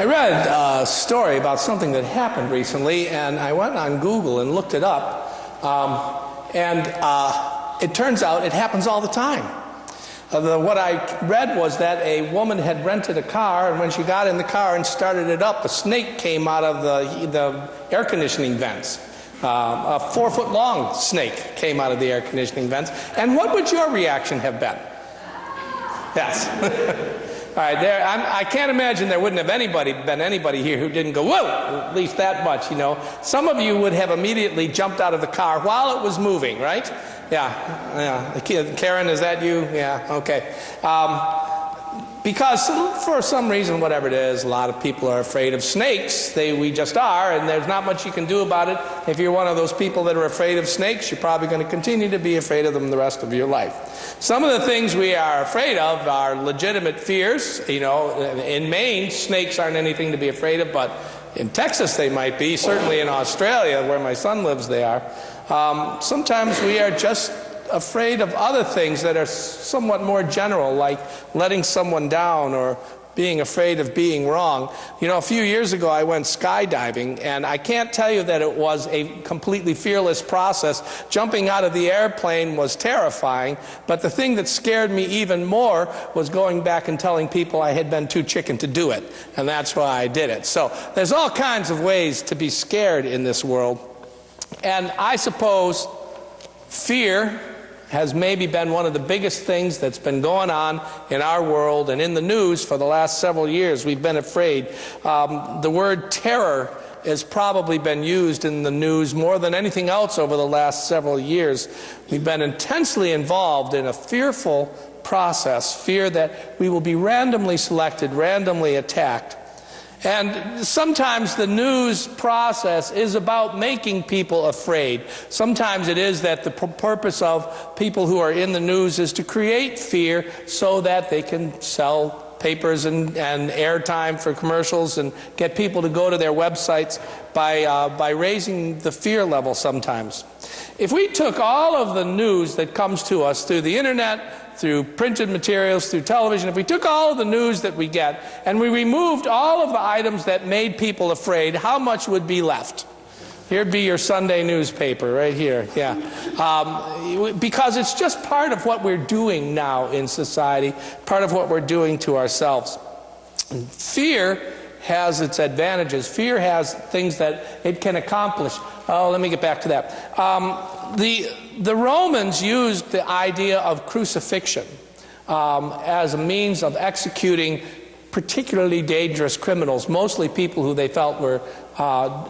I read a story about something that happened recently, and I went on Google and looked it up, it turns out it happens all the time. What I read was that a woman had rented a car, and when she got in the car and started it up, a snake came out of the air conditioning vents. A 4-foot-long snake came out of the air conditioning vents. And what would your reaction have been? Yes. All right, I can't imagine there wouldn't have been anybody here who didn't go, whoa, at least that much, you know. Some of you would have immediately jumped out of the car while it was moving, right? Yeah. Karen, is that you? Yeah, okay. Because for some reason, whatever it is, a lot of people are afraid of snakes. We just are, and there's not much you can do about it. If you're one of those people that are afraid of snakes, you're probably going to continue to be afraid of them the rest of your life. Some of the things we are afraid of are legitimate fears. You know, in Maine, snakes aren't anything to be afraid of, but in Texas they might be. Certainly in Australia, where my son lives, they are. Sometimes we are just afraid of other things that are somewhat more general, like letting someone down or being afraid of being wrong. You know, a few years ago I went skydiving, and I can't tell you that it was a completely fearless process. Jumping out of the airplane was terrifying, but the thing that scared me even more was going back and telling people I had been too chicken to do it, and that's why I did it. So there's all kinds of ways to be scared in this world, and I suppose fear has maybe been one of the biggest things that's been going on in our world and in the news for the last several years. We've been afraid. The word terror has probably been used in the news more than anything else over the last several years. We've been intensely involved in a fearful process, fear that we will be randomly selected, randomly attacked. And sometimes the news process is about making people afraid. Sometimes it is that the purpose of people who are in the news is to create fear so that they can sell papers and airtime for commercials and get people to go to their websites by raising the fear level sometimes. If we took all of the news that comes to us through the internet, through printed materials, through television, if we took all of the news that we get and we removed all of the items that made people afraid, how much would be left? Here'd be your Sunday newspaper right here, yeah. Because it's just part of what we're doing now in society, part of what we're doing to ourselves. Fear has its advantages. Fear has things that it can accomplish. Oh, let me get back to that. The Romans used the idea of crucifixion as a means of executing particularly dangerous criminals, mostly people who they felt were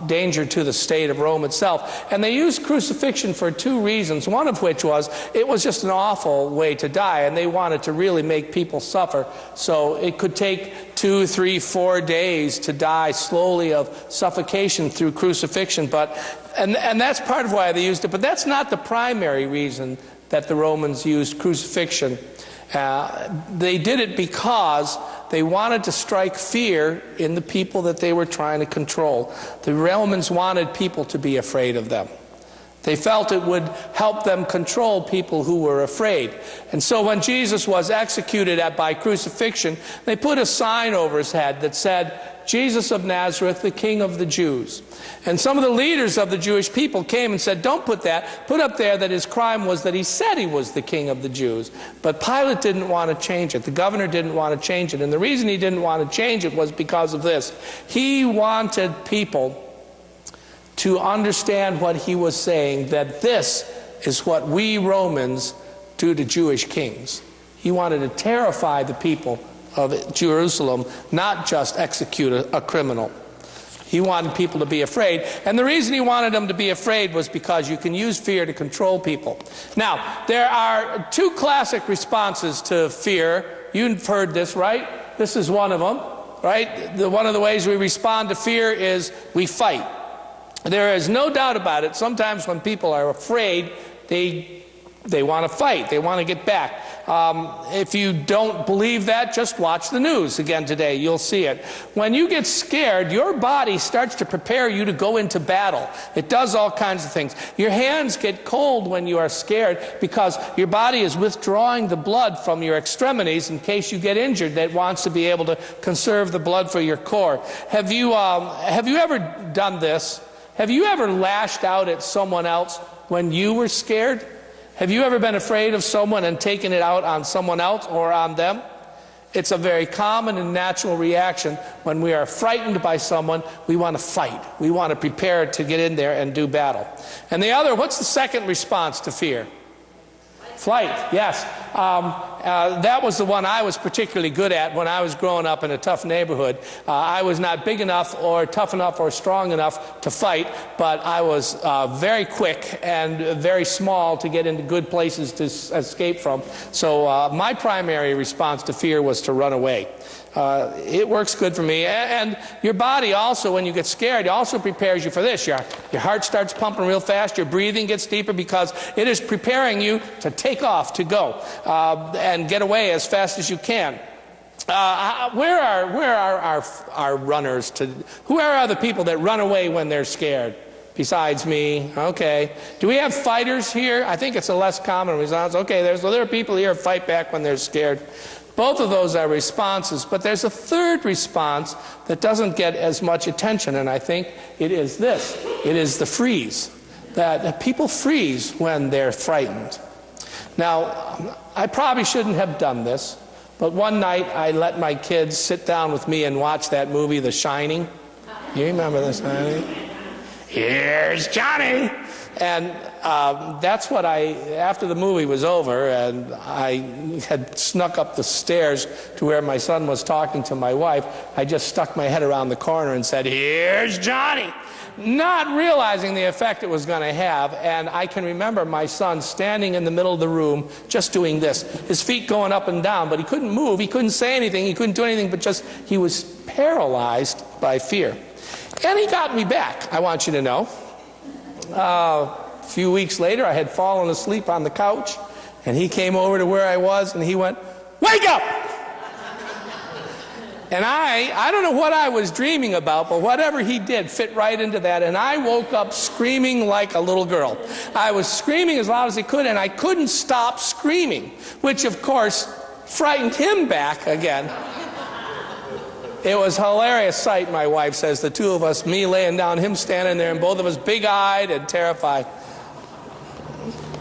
danger to the state of Rome itself. And they used crucifixion for two reasons, one of which was it was just an awful way to die, and they wanted to really make people suffer. So it could take 2, 3, 4 days to die slowly of suffocation through crucifixion. And that's part of why they used it, but that's not the primary reason that the Romans used crucifixion. They did it because they wanted to strike fear in the people that they were trying to control. The Romans wanted people to be afraid of them. They felt it would help them control people who were afraid. And so when Jesus was executed by crucifixion, they put a sign over his head that said, "Jesus of Nazareth, the King of the Jews." And some of the leaders of the Jewish people came and said, don't put that. Put up there that his crime was that he said he was the King of the Jews. But Pilate didn't want to change it. The governor didn't want to change it. And the reason he didn't want to change it was because of this. He wanted people to understand what he was saying, that this is what we Romans do to Jewish kings. He wanted to terrify the people of Jerusalem, not just execute a criminal. He wanted people to be afraid, and the reason he wanted them to be afraid was because you can use fear to control people. Now, there are two classic responses to fear. You've heard this, right? This is one of them, right? One of the ways we respond to fear is we fight. There is no doubt about it. Sometimes when people are afraid, they want to fight. They want to get back. If you don't believe that, just watch the news again today. You'll see it. When you get scared, your body starts to prepare you to go into battle. It does all kinds of things. Your hands get cold when you are scared because your body is withdrawing the blood from your extremities in case you get injured. That wants to be able to conserve the blood for your core. Have you ever done this? Have you ever lashed out at someone else when you were scared? Have you ever been afraid of someone and taken it out on someone else or on them? It's a very common and natural reaction. When we are frightened by someone, we want to fight. We want to prepare to get in there and do battle. And the other, what's the second response to fear? Flight, yes. That was the one I was particularly good at when I was growing up in a tough neighborhood. I was not big enough or tough enough or strong enough to fight, but I was very quick and very small to get into good places to escape from. So my primary response to fear was to run away. It works good for me. And your body also, when you get scared, it also prepares you for this. Your heart starts pumping real fast. Your breathing gets deeper because it is preparing you to take off, to go, and get away as fast as you can. Where are our runners? Who are the people that run away when they're scared? Besides me. Okay. Do we have fighters here? I think it's a less common response. Okay, there are people here who fight back when they're scared. Both of those are responses, but there's a third response that doesn't get as much attention, and I think it is this. It is the freeze. That people freeze when they're frightened. Now, I probably shouldn't have done this, but one night I let my kids sit down with me and watch that movie, The Shining. You remember The Shining? Here's Johnny! And that's what after the movie was over and I had snuck up the stairs to where my son was talking to my wife, I just stuck my head around the corner and said, "Here's Johnny," not realizing the effect it was going to have. And I can remember my son standing in the middle of the room just doing this, his feet going up and down, but he couldn't move, he couldn't say anything, he couldn't do anything, but just he was paralyzed by fear. And he got me back, I want you to know. A few weeks later, I had fallen asleep on the couch, and he came over to where I was, and he went, "Wake up!" And I don't know what I was dreaming about, but whatever he did fit right into that, and I woke up screaming like a little girl. I was screaming as loud as I could, and I couldn't stop screaming, which, of course, frightened him back again. It was a hilarious sight, my wife says, the two of us, me laying down, him standing there, and both of us big-eyed and terrified.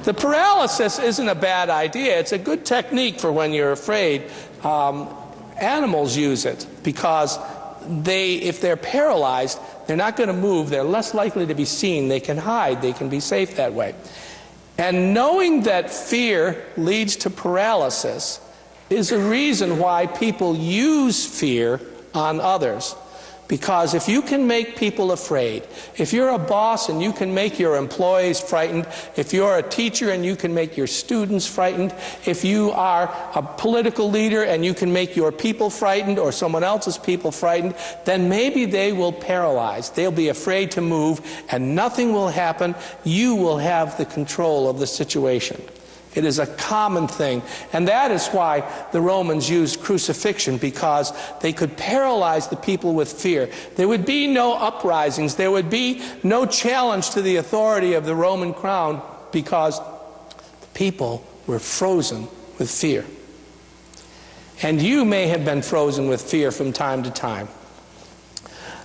The paralysis isn't a bad idea. It's a good technique for when you're afraid. Animals use it because if they're paralyzed, they're not going to move. They're less likely to be seen. They can hide. They can be safe that way. And knowing that fear leads to paralysis is a reason why people use fear on others. Because if you can make people afraid, if you're a boss and you can make your employees frightened, if you're a teacher and you can make your students frightened, if you are a political leader and you can make your people frightened or someone else's people frightened, then maybe they will paralyze. They'll be afraid to move and nothing will happen. You will have the control of the situation. It is a common thing. And that is why the Romans used crucifixion, because they could paralyze the people with fear. There would be no uprisings. There would be no challenge to the authority of the Roman crown because the people were frozen with fear. And you may have been frozen with fear from time to time.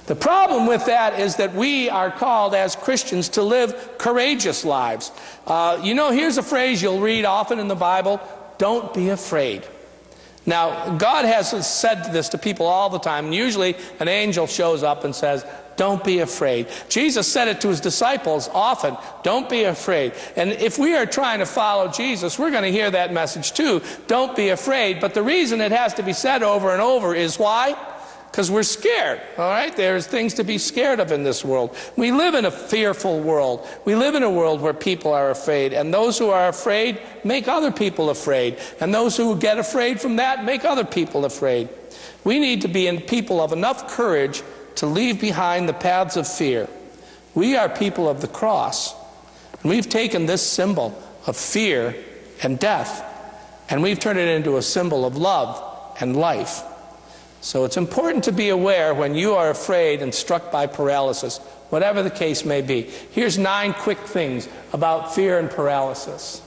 The problem with that is that we are called as Christians to live courageous lives. Here's a phrase you'll read often in the Bible: don't be afraid. Now, God has said this to people all the time, and usually an angel shows up and says, don't be afraid. Jesus said it to his disciples often, don't be afraid. And if we are trying to follow Jesus, we're going to hear that message too, don't be afraid. But the reason it has to be said over and over is why? Because we're scared, all right? There's things to be scared of in this world. We live in a fearful world. We live in a world where people are afraid. And those who are afraid make other people afraid. And those who get afraid from that make other people afraid. We need to be people of enough courage to leave behind the paths of fear. We are people of the cross. And we've taken this symbol of fear and death, And we've turned it into a symbol of love and life. So it's important to be aware when you are afraid and struck by paralysis, whatever the case may be. Here's 9 quick things about fear and paralysis.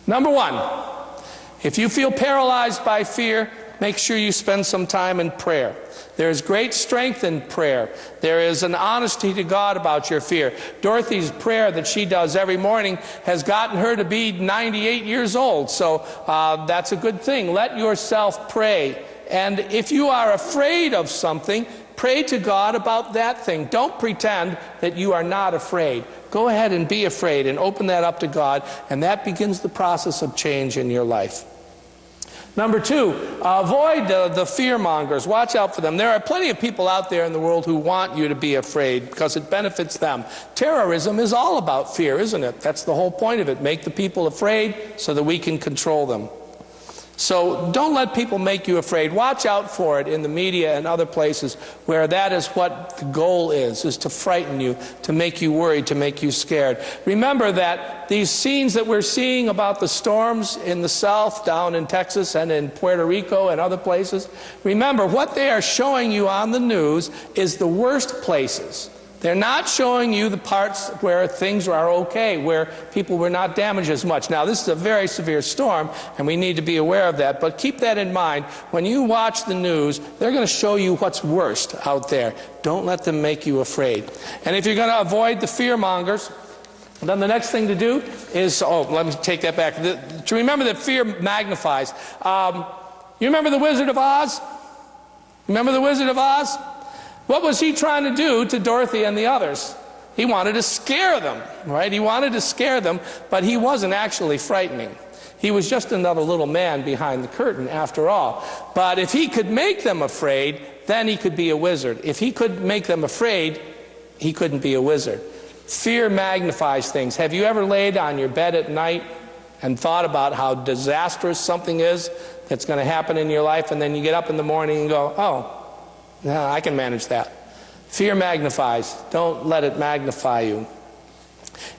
Number 1, if you feel paralyzed by fear, make sure you spend some time in prayer. There is great strength in prayer. There is an honesty to God about your fear. Dorothy's prayer that she does every morning has gotten her to be 98 years old, so that's a good thing. Let yourself pray. And if you are afraid of something, pray to God about that thing. Don't pretend that you are not afraid. Go ahead and be afraid and open that up to God, and that begins the process of change in your life. Number 2, avoid the fear-mongers. Watch out for them. There are plenty of people out there in the world who want you to be afraid because it benefits them. Terrorism is all about fear, isn't it? That's the whole point of it. Make the people afraid so that we can control them. So don't let people make you afraid. Watch out for it in the media and other places where that is what the goal is to frighten you, to make you worried, to make you scared. Remember that these scenes that we're seeing about the storms in the south, down in Texas and in Puerto Rico and other places, remember what they are showing you on the news is the worst places. They're not showing you the parts where things are okay, where people were not damaged as much. Now, this is a very severe storm, and we need to be aware of that. But keep that in mind. When you watch the news, they're going to show you what's worst out there. Don't let them make you afraid. And if you're going to avoid the fear-mongers, then the next thing to do is, let me take that back. To remember that fear magnifies. You remember the Wizard of Oz? Remember the Wizard of Oz? What was he trying to do to Dorothy and the others? He wanted to scare them, right? He wanted to scare them, but he wasn't actually frightening. He was just another little man behind the curtain, after all. But if he could make them afraid, then he could be a wizard. If he could make them afraid, he couldn't be a wizard. Fear magnifies things. Have you ever laid on your bed at night and thought about how disastrous something is that's going to happen in your life, and then you get up in the morning and go, oh, no, I can manage that. Fear magnifies. Don't let it magnify you.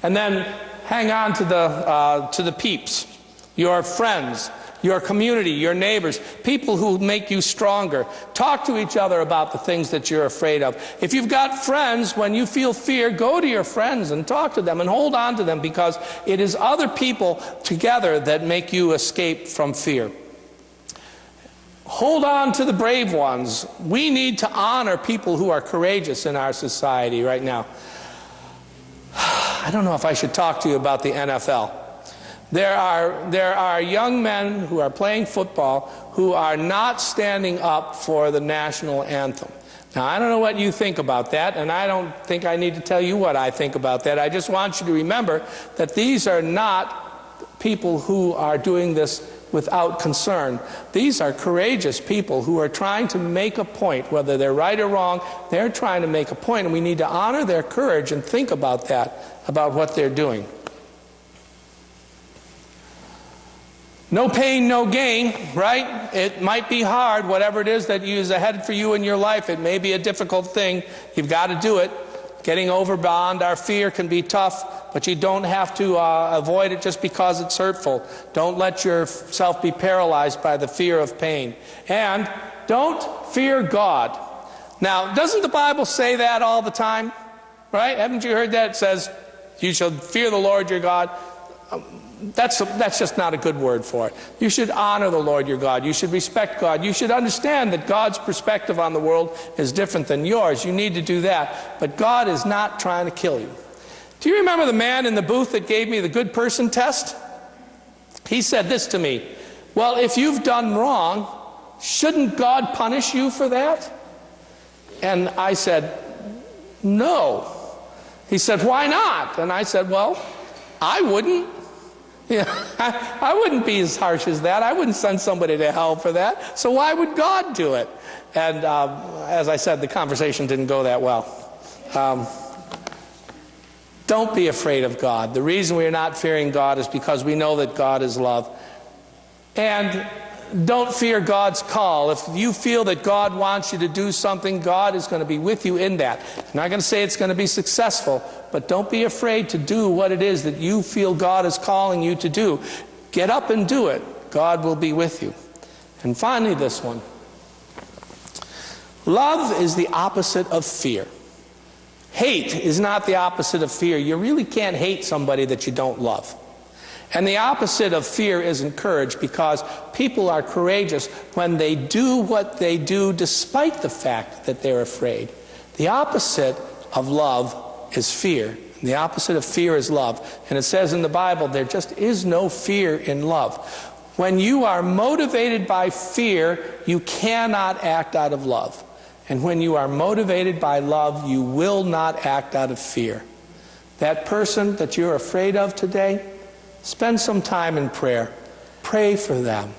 And then hang on to the peeps, your friends, your community, your neighbors, people who make you stronger. Talk to each other about the things that you're afraid of. If you've got friends, when you feel fear, go to your friends and talk to them and hold on to them, because it is other people together that make you escape from fear. Hold on to the brave ones. We need to honor people who are courageous in our society right now. I don't know if I should talk to you about the NFL. There are young men who are playing football who are not standing up for the national anthem. Now, I don't know what you think about that, and I don't think I need to tell you what I think about that. I just want you to remember that these are not people who are doing this without concern. These are courageous people who are trying to make a point. Whether they're right or wrong, they're trying to make a point, and we need to honor their courage and think about that, about what they're doing. No pain, no gain, right? It might be hard, whatever it is that is ahead for you in your life. It may be a difficult thing. You've got to do it. Getting over beyond our fear can be tough, but you don't have to avoid it just because it's hurtful. Don't let yourself be paralyzed by the fear of pain. And don't fear God. Now, doesn't the Bible say that all the time? Right? Haven't you heard that? It says, you shall fear the Lord your God. That's just not a good word for it. You should honor the Lord your God. You should respect God. You should understand that God's perspective on the world is different than yours. You need to do that. But God is not trying to kill you. Do you remember the man in the booth that gave me the good person test? He said this to me: well, if you've done wrong, shouldn't God punish you for that? And I said, no. He said, why not? And I said, well, I wouldn't. Yeah, I wouldn't be as harsh as that. I wouldn't send somebody to hell for that. So why would God do it? And as I said, the conversation didn't go that well. Don't be afraid of God. The reason we are not fearing God is because we know that God is love. And don't fear God's call. If you feel that God wants you to do something, God is going to be with you in that. I'm not going to say it's going to be successful, but don't be afraid to do what it is that you feel God is calling you to do. Get up and do it. God will be with you. And finally, this one. Love is the opposite of fear. Hate is not the opposite of fear. You really can't hate somebody that you don't love. And the opposite of fear is courage, because people are courageous when they do what they do despite the fact that they're afraid. The opposite of love is fear. And the opposite of fear is love. And it says in the Bible, there just is no fear in love. When you are motivated by fear, you cannot act out of love. And when you are motivated by love, you will not act out of fear. That person that you're afraid of today, spend some time in prayer. Pray for them.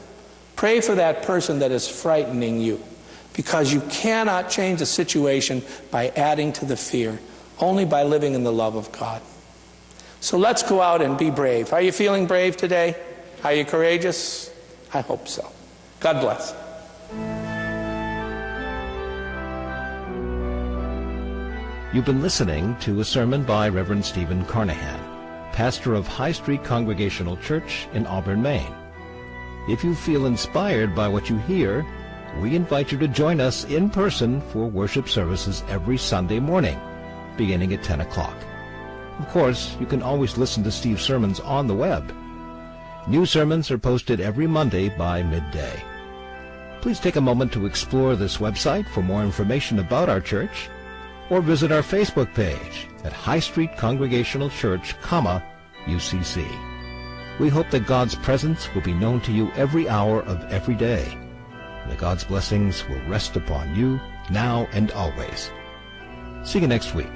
Pray for that person that is frightening you. Because you cannot change the situation by adding to the fear, only by living in the love of God. So let's go out and be brave. Are you feeling brave today? Are you courageous? I hope so. God bless. You've been listening to a sermon by Reverend Stephen Carnahan, pastor of High Street Congregational Church in Auburn, Maine. If you feel inspired by what you hear, we invite you to join us in person for worship services every Sunday morning, beginning at 10 o'clock. Of course, you can always listen to Steve's sermons on the web. New sermons are posted every Monday by midday. Please take a moment to explore this website for more information about our church, or visit our Facebook page at High Street Congregational Church, UCC. We hope that God's presence will be known to you every hour of every day, and that God's blessings will rest upon you now and always. See you next week.